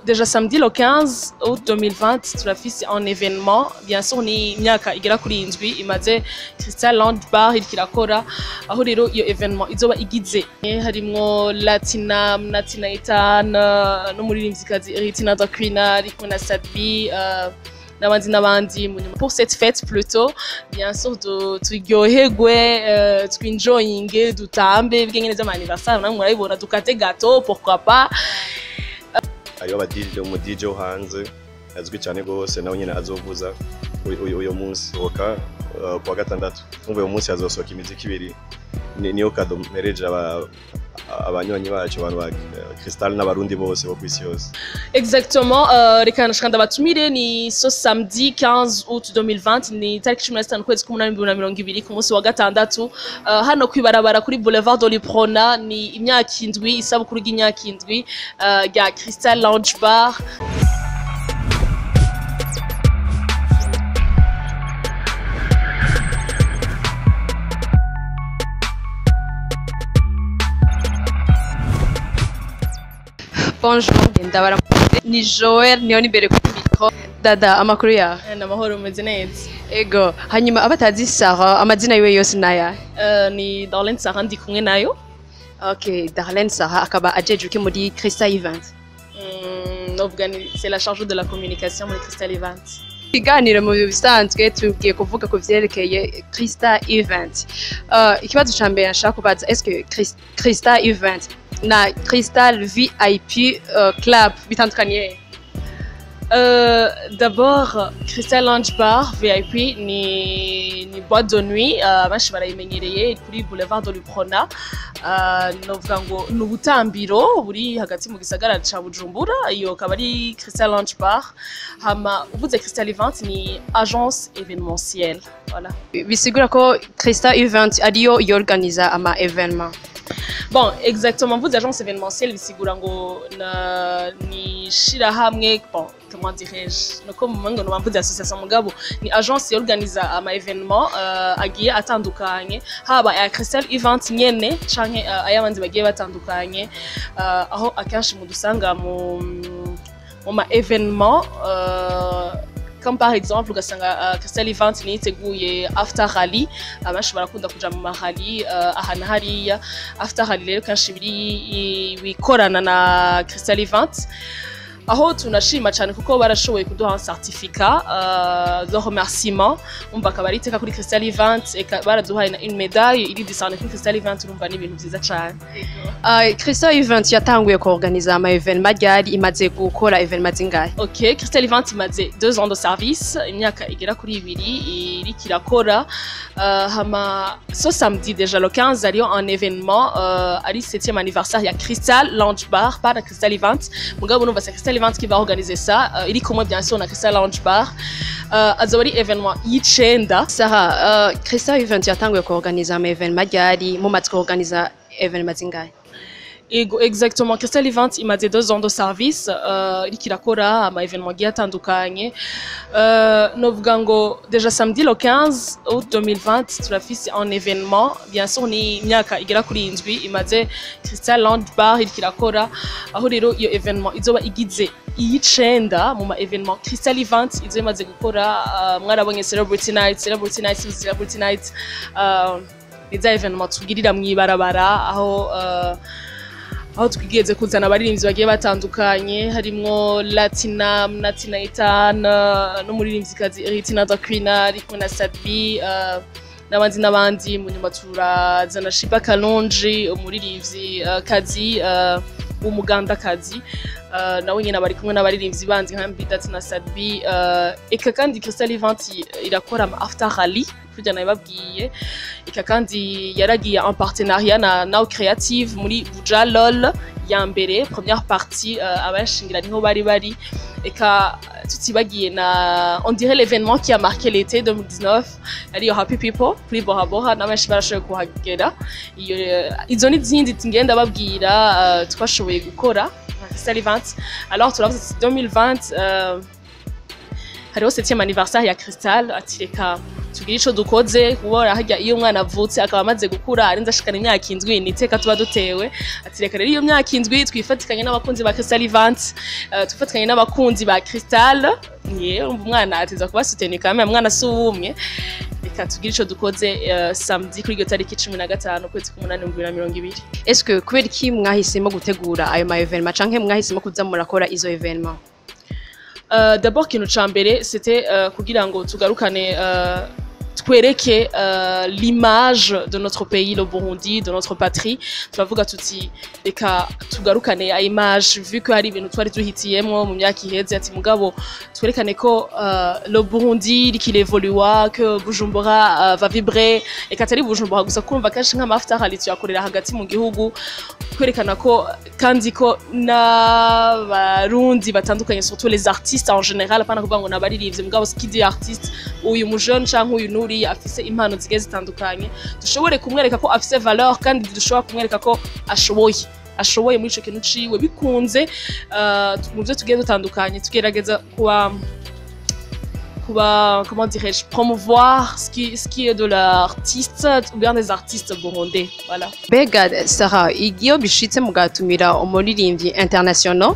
Déjà samedi le 15 août 2020 turafise un événement bien sûr ni imyaka igera kuri indwi imaze Crystal Lounge Bar iriko irakora aho rero iyo événement izoba igize harimwo Latinam Natinaitana n'umuririmvyikazi Ritina Dakwina ariko na Sadbi n'abandi pour cette fête plutôt bien sûr turyoherwe twinjoyinge dutambe bwenge neza anniversaire namwe murabibona dukate gâteau pourquoi pas. Ayo badije mu DJ hanze azwi cyane gose nawe nyine azovuza uyo munsi oka kwa gatandatu umwe uyo munsi azosohoka imiziki ibiri niyo kado mereje abanywanyi bacu abantu ba Crystal n'abarundi bose bo kwisi yose. Exactement, reka nshikanda batumire ni so samedi 15 août 2020 ni tariki 15 kwezi k'umunani 2020 ku munsi wa gatandatu hano kwibarabara kuri Boulevard de l'Iprona ni imyaka indwi isabukuru y'imyaka indwi ya Crystal Lounge Bar. Bonjour, ndabara ni Joel niyo ni bere ku micro. Dada amakuru ya Namahoro meze neza. Ego hanyuma abatazi Sarah amazina yiwe yose naya ni Darlene Sarah ndi kumwe nayo. Okay, Darlene Sarah akaba ajejuke muri Crystal Event. C'est la charge de la communication muri Crystal Event. Iganiro mu bisanzwe tugiye kuvuga ku vyerekeye Crystal Event. Ikibazo ca mbere nshaka kubaza est-ce que Crystal Event na Crystal VIP Club bitandukanye? D'abord Crystal Lounge Bar VIP ni boîte de nuit benshi barayimenyereye kuri Boulevard de l'Iprona novuga ngo n'ubutambiro buri hagati mu gisagara ca Bujumbura iyo akaba ari Crystal Lounge Bar hama uvuze Crystal Event ni agence événementielle voilà bisigura ko Crystal Event ariyo yorganiza ama événement. Bon, exactement. Vous, agence événementielle, bisigura ngo ni shirahamwe, bon, comment dirais-je, no comme ngo no bamvuze association mugabo, ni agence organiza ama événement agiye atandukanye, haba ya Crystal Event nyene canke ayabandi bagiye batandukanye, aho akenshi mudusanga mu ma événement comme par exemple ugasanga Crystal Event niteguye after rally abenshi barakunda kuja mu rally ahana hariya after rally rero kanshi bikorana na Crystal Event aho tunashima cyane kuko barashoboye kuduha un certificat de remerciement umva akaba ari iteka kuri Crystal Event baraduhaye na une médaille iri disane kuri Crystal Event urumva ni ibintu byiza cyane. Crystal Event yatanguye ko organiza ama événement ryari imaze gukora événement zingahe? OK, Crystal Event imaze 2 ans de service imyaka igera kuri ibiri iri kirakora hama so samedi déjà le 15 ariyo un événement ari 7e anniversaire ya Crystal Lounge Bar par Crystal Event mugabo numva c'est Crystal Event qui va organiser ça il comment bien sûr on a Crystal Lounge Bar azori événement y'icenda. Sarah Crystal Event yatanguye ko organiza ama événement ryari mu matiko organiza événement zingahe? Exactement, Crystal Event imaze 2 ans de service iriko irakora ama événement giye atandukanye novuga ngo déjà samedi le 15 août 2020 turafise un événement bien sûr ni imyaka igera kuri indwi imaze Crystal Lounge Bar iriko irakora aho rero iyo événement izoba igize iyicenda mu ma événement Crystal Event izo imaze gukora mwarabonye Celebrity Night ni za événement tugirira mwibarabara aho twigeze kuzana abaririmbyi bagiye batandukanye harimwo Latinam Natinaitana n'umuririmvyikazi Ritina Dakwina ariko na Sadbi n'abandi mu nyuma turazana Shiba Kalonji umuririmbyi kazi umugandakazi nawe nyine bari kumwe n'abaririmbyi bandi nka Mbidati na Sadbi eka kandi Crystal Event irakora ama after rally kujya nababwiye eka kandi yaragiye en partenariat na Now Creative muri Buja Lol ya mbere première partie abashingira niho bari eka tutibagiye na on dirait l'événement qui a marqué l'été 2019 ari Happy People kuri Bora Bora n'abenshi barashoboye kuhagera izo ni zindi ngenda babwira twashoboye gukora Crystal Event. Alors turavuze 2020 hariho 7e anniversaire ya Crystal atireka tugira ico dukoze kubora harya iyo umwana avutse akaba amaze gukura arenza ashikana imyaka indwi niteka tuba dutewe ati reka rero iyo myaka indwi twifatikanye n'abakunzi ba Crystal Event twifatikanye n'abakunzi ba Crystal umwana atiza kuba soutenir quand même umwana suwumwe reka tugira ico dukoze samedi kuri iyo tariki 15 kwezi k'umunani 2020. Est-ce que kubera iki mwahisemo gutegura ayo ma evenement canke mwahisemo kuza murakora izo evenement? D'abord ikintu ca mbere c'était kugira ngo tugarukane twereke l'image de notre pays, le Burundi, de notre patrie. Turavuga tuti reka tugarukane a image vu que hari ibintu twari duhitiyemo mu myaka iheze ati mugabo twerekane ko le Burundi qu'il évolue, que Bujumbura va vibrer et katari Bujumbura gusa kumva kashi nk'amafuta halitse yakorera hagati mu gihugu kwerekana ko kandi ko n'abarundi batandukanye surtout les artistes en général apana kuvuga ngo nabaririmbye mugabo skidi artiste uyu mujone canke uyu nuri afise impano zigeze zitandukanye dushobore kumwereka ko afise valeur kandi dushobora kumwereka ko ashoboye muri ico kintu ciwe bikunze mu byo tugiye dutandukanye tugerageza kuba comment dirais-je promouvoir ce qui est de l'artiste ou bien des artistes burundais voilà. Bega Sarah iyo bishitse mugatumira umuririmbyi international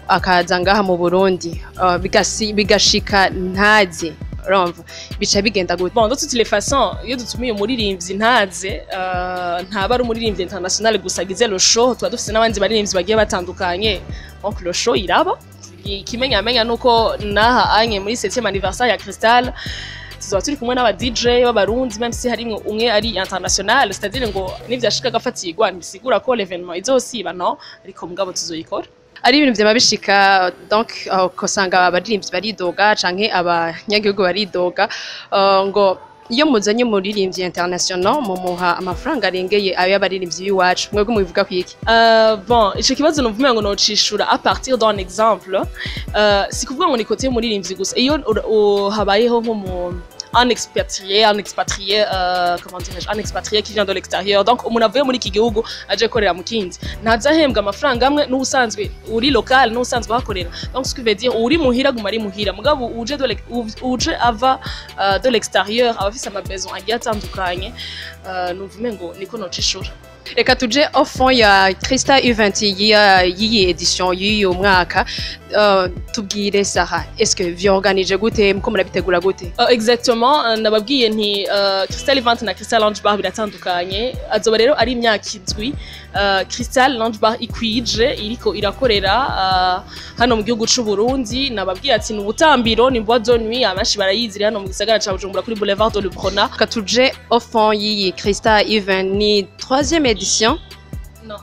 akaza ngaha mu Burundi bigashika ntaze urumva bica bigenda gute? Bon de toutes les façons iyo dutumiye umuririmbyi ntaze ntaba ari umuririmbyi international gusa agize le show tuba dufise n'abandi baririmbyi bagiye batandukanye donc le show iraba ikimenyamenya nuko naha anye muri 7e anniversaire ya Crystal tuzoba turi kumwe n'aba DJ b'abarundi même si harimwe umwe ari international c'est-à-dire ngo nivyashika gafatirwa ntibisigura ko l'événement izosiba no ariko mugabo tuzoyikora ari ibintu vyama bishika donc kosanga abaririmbyi baridoga canke abanyagihugu baridoga ngo iyo muzanye umuririmbyi international mumuha amafaranga arengeye ayo y'abaririmbyi b'iwacu mwebwe mubivuga kwiki? Bon ico kibazo numvume ngo nocishura à partir d'un exemple si kuvuga ngo ni côté umuririmbyi gusa iyo habayeho nko mu un expatrié comment dirais-je un expatrié qui vient de l'extérieur donc umuntu avuye muri iki gihugu aje korera mu kindi ntazahembwa amafaranga amwe n'ubusanzwe uri local n'ubusanzwe hakorera donc ce qui veut dire uri muhira guma ari muhira mugabo uje ava de l'extérieur abafise amabesoin agiye atandukanye numvume ngo niko nocishura. Reka tuje au fond ya Crystal Event yiyi edition y'uyu mwaka tubwire Sarah est-ce que vyorganije gute muko murabitegura gute? Exactement nababwiye nti Crystal Event na Crystal Lounge Bar biratandukanye azoba rero ari imyaka indwi Crystal Lounge Bar ikwije iriko irakorera hano mu gihugu c'u Burundi nababwiye ati n'ubutambiro ni boîte de nuit abashi barayizira hano mu gisagara ca Bujumbura kuri Boulevard de l'Uprona. Ka tuje au fond yiyi Crystal Event ni 3e édition? Non.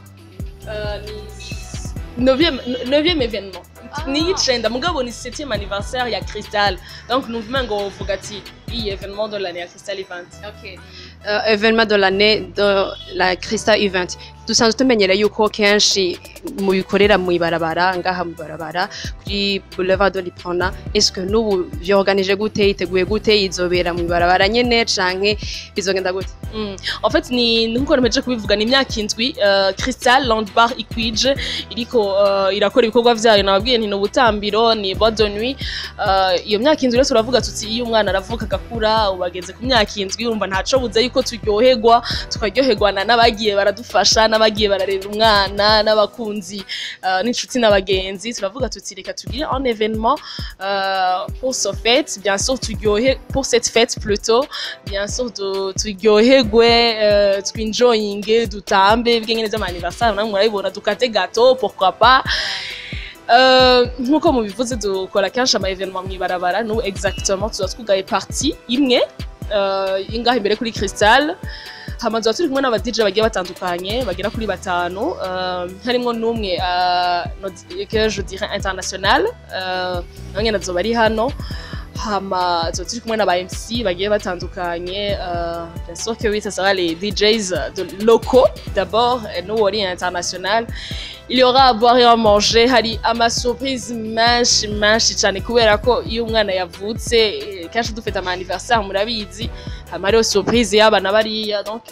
Ni 9e événement. Ni icenda mugabo ni 7e anniversaire ya Crystal. Donc nous venons ngo vuga ati iyi événement de l'année ya Crystal Event. OK. Événement de l'année de la Crystal Event. Dusanzwe tumenyera yuko kenshi mu bikorera mu ibarabara ngaha mu ibarabara kuri Boulevard de l'Uprona. Est-ce que nous vyorganije gute iteguye gute izobera mu ibarabara nyene canke bizogenda gute? En fait ni nkuko ntemeje kubivuga ni imyaka indwi Crystal Lounge Bar ikwije iriko irakora ibikorwa vyayo nababwiye nti n'ubutambiro ni boîte de nuit iyo myaka indwi rero turavuga tuti iyo umwana aravuka gakura ubageze ku myaka indwi urumva ntaco buze yuko turyoherwa tukaryoherwana n'abagiye baradufasha n'abagiye bararera umwana n'abakunzi n'inshuti n'abagenzi turavuga tuti reka tugire un événement pour ce fête bien sûr pour cette fête plutôt bien sûr turyoherwe twinjoyinge dutambe bwengene z'anniversaire namwe murabibona dukate gâteau pourquoi pas nkuko mubivuze dukora kenshi ama événement mwibarabara nous exactement tuzatwugaye partie imwe ingahe imbere kuri Crystal hamaze turi kumwe n'aba DJ bagiye batandukanye bagera kuri batanu harimo n'umwe que je dirais international nanye nazoba ari hano hama turi kumwe n'aba MC bagiye batandukanye bien sûr que oui ça sera les DJs locaux d'abord et nous ori international. Il y aura à boire et à manger hari ama surprise menshi cyane kubera ko iyo umwana yavutse kenshi dufite ama anniversaire murabizi hama rero surprise y'abana bariya donc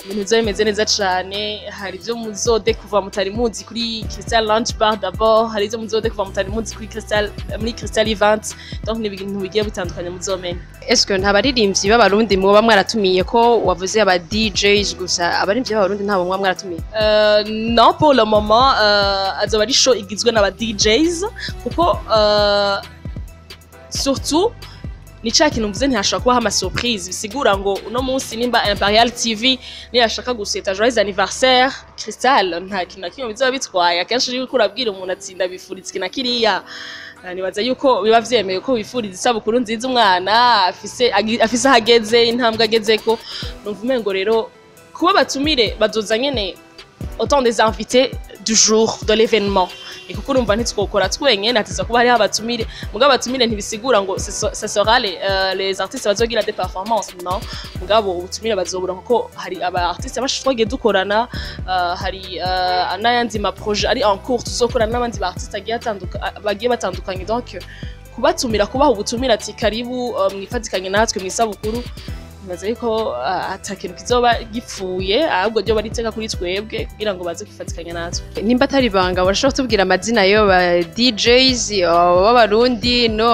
ibintu bizoba bimeze neza cane. Hari ivyo muzode kuva mutari muzi kuri Crystal Lounge Bar d'abord, hari ivyo muzode kuva mutari muzi kuri muri Crystal Event, donc ni ibintu bigiye bitandukanye muzomenya. Est-ce que nta baririmbyi b'abarundi mwoba mwaratumiye ko wavuze aba DJs gusa abaririmbyi b'abarundi ntabo mwoba mwaratumiye? Non, pour le moment azoba ari show igizwe n'aba DJs kuko surtout ni ca kintu mvuze ntihashobora kubaho ama surprise, bisigura ngo uno munsi nimba Imperial TV niyashaka guseta joyeux anniversaire Crystal, nta kintu na kimwe bizoba bitwaye. Akenshi iyo uriko urabwira umuntu ati ndabifuriza iki na kiriya, nibaza yuko biba vyemeye ko wifuriza isabukuru nziza umwana afise ahageze, intambwe agezeko. Numva umengo rero kuba batumire bazoza nyene autant des invités du jour de l'événement, et kuko urumva ntitwokora twenyene, hatiza kuba hariho abatumire. Mugabo abatumire ntibisigura ngo ce sera les artistes bazogira des performances, non. Mugabo ubutumire bazobura kuko hari aba artistes bashitwagiye dukorana, hari n'ayandi ma projet ari en cours tuzokorana n'abandi ba artistes bagiye batandukanye. Donc kubatumira, kubaha ubutumire ati karibu mwifatikanye natwe mwisabukuru, nibaza yuko ata kintu kizoba gipfuye, ahubwo ryo bariteka kuri twebwe kugira ngo baze kwifatikanya natwe. Nimba atari banga urashobora kutubwira amazina yo ba DJs b'abarundi no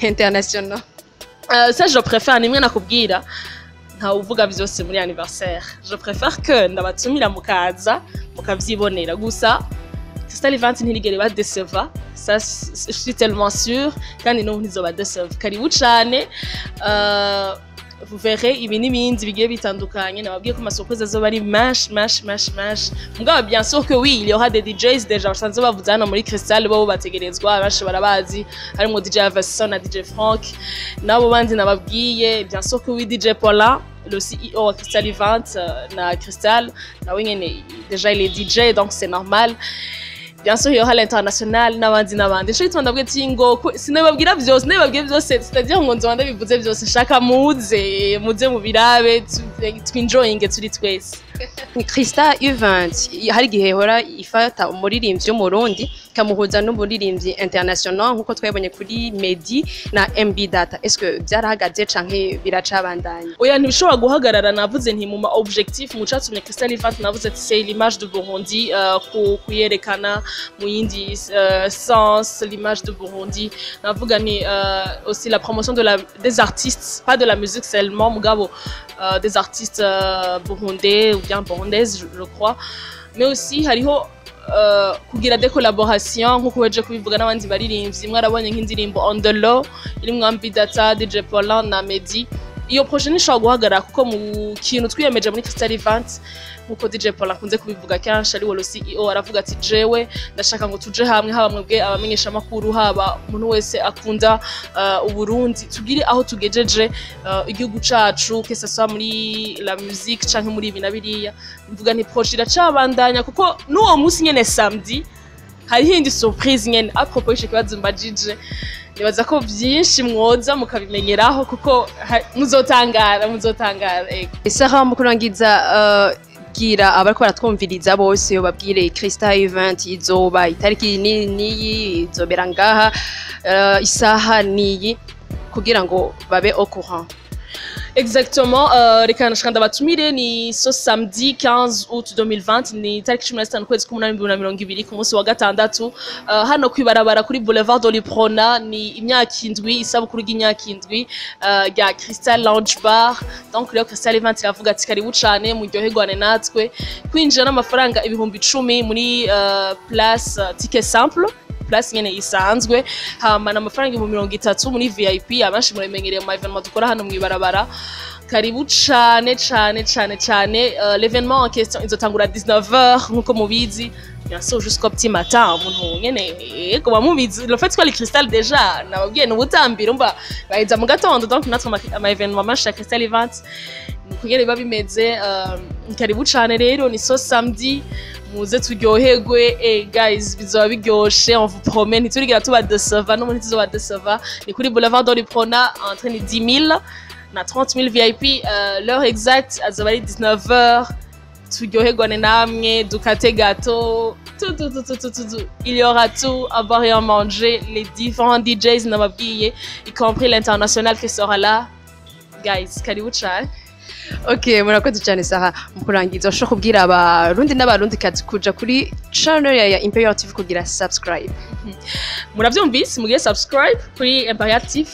international? Ça je préfère nimwe nakubwira, nta uvuga vyose muri anniversaire. Je préfère que ndabatumira mukaza mukavyibonera gusa. Crystal Event ntirigere ba déceva, ça je suis tellement sûre, kandi no ntizoba déceva. Karibu cane. Vous verrez ibi n'ibindi bigiye bitandukanye, nababwiye ko amasurprise azoba ari mash. Mugabo bien sûr que oui, il y aura des DJs déjà basanzwe bavuze hano muri Crystal, bo bategerezwa, abenshi barabazi, harimo DJ Avasson na DJ Frank, nabo bandi nababwiye. Bien sûr que oui, DJ Paula, le CEO de Crystal Event na Crystal, nawe nyene déjà il est DJ, donc c'est normal. Bien sûr, il y aura l'international n'abandi. Je suis en train de dire que si nababwira byose, c'est-à-dire ngo nzonda bivuze byose, shaka muze mu birabe twinjoyinge turi twese. Crystal Event hari gihe hora ifata umuririmbyi w'umurundi kamuhuza n'umuririmbyi international nkuko twabonye kuri Medi na MB Data. Est-ce que byarahagaze canke biracabandanya? Oya, ntibishobora guhagarara. Navuze nti mu objectif mu catumye Crystal Event, navuze ati c'est l'image de Burundi, kuyerekana mu yindi sens l'image de Burundi. Navuga ni aussi la promotion des artistes, pas de la musique seulement, mugabo des artistes burundais ou bien burundaises, je crois, mais aussi hariho kugira des collaborations nkuko weje kubivuga n'abandi baririmbyi. Mwarabonye nk'indirimbo On The Low irimwo MB Data, DJ Paula na Medi. Iyo projet nishobora guhagarara kuko mu kintu twiyemeje muri Crystal Event, nkuko DJ Paula akunze kubivuga kenshi, ari we CEO, aravuga ati jewe ndashaka ngo tuje hamwe, haba mwebwe abamenyesha makuru, haba umuntu wese akunda Uburundi, tugire aho tugejeje igihugu cacu, que ce soit muri la musique canke muri ibi na biriya. Mvuga nti projet iracabandanya kuko n'uwo munsi nyene samedi hariho indi surprise nyene a propos y'icyo kibazo mbajije. Nibaza ko byinshi mwoza mukabimenyeraho kuko muzotangara. Isaha mu kurangiza gira abariko baratwumviriza bose babwire Crystal Event izoba itariki niyi, izobera ngaha, isaha niyi, kugira ngo babe au courant. Exactement, reka nashaka ndabatumire ni so samedi 15 août 2020, ni tariki 15 kwezi k'umunani 2020 ku munsi wa gatandatu, hano kwibarabara kuri Boulevard de l'Iprona. Ni imyaka indwi, isabukuru y'imyaka indwi ya Crystal Lounge Bar. Donc rero Crystal Event iravuga ati karibu cane muryoherwane natwe. Kwinjira n'amafaranga 10,000 muri place ticket simple, place nyene isanzwe, hama n'amafaranga 30,000 muri VIP. Abenshi muremenyereye mu evenement dukora hano mwibarabara. Karibu cane. L'événement en question izotangura 19h nkuko mubizi, bien sûr jusqu'au petit matin. Umuntu nyene ego bamubizi, le fait que les Crystal déjà nababwiye n'ubutambira umba baheza mu gatondo. Donc natwe ama evenement masha Crystal Event kugere babimeze. Karibu cane rero, ni so samedi, muze turyoherwe. Guys, bizoba biryoshe, on vous promet, ntiturigira tuba déceva, no muri tuzoba déceva. Ni kuri Boulevard de l'Iprona, entrée ni 10,000 na 30,000 VIP. L'heure exacte azoba ari 19h. Turyoherwane namwe, dukate gâteau, tout. Il y aura tout, à boire et à manger. Les différents DJs nababwiye, y compris l'international qui sera là. Guys, karibu cyane. Okay, murakoze cyane Sarah mukurangiza ushaka kubwira abarundi n'abarundi kazi kuja kuri channel ya Imperial TV kugira subscribe. Muravyumvise mugiye subscribe kuri Imperial TV.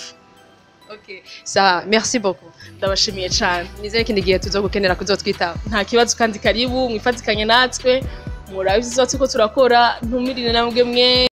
Okay. Sarah, merci beaucoup. Ndabashimiye cyane. Nizeye kindi gihe tuzogukenera kuzotwitaho. Nta kibazo kandi karibu mwifatikanye natwe. Murabizi ko turakora ntumirire namwe mwe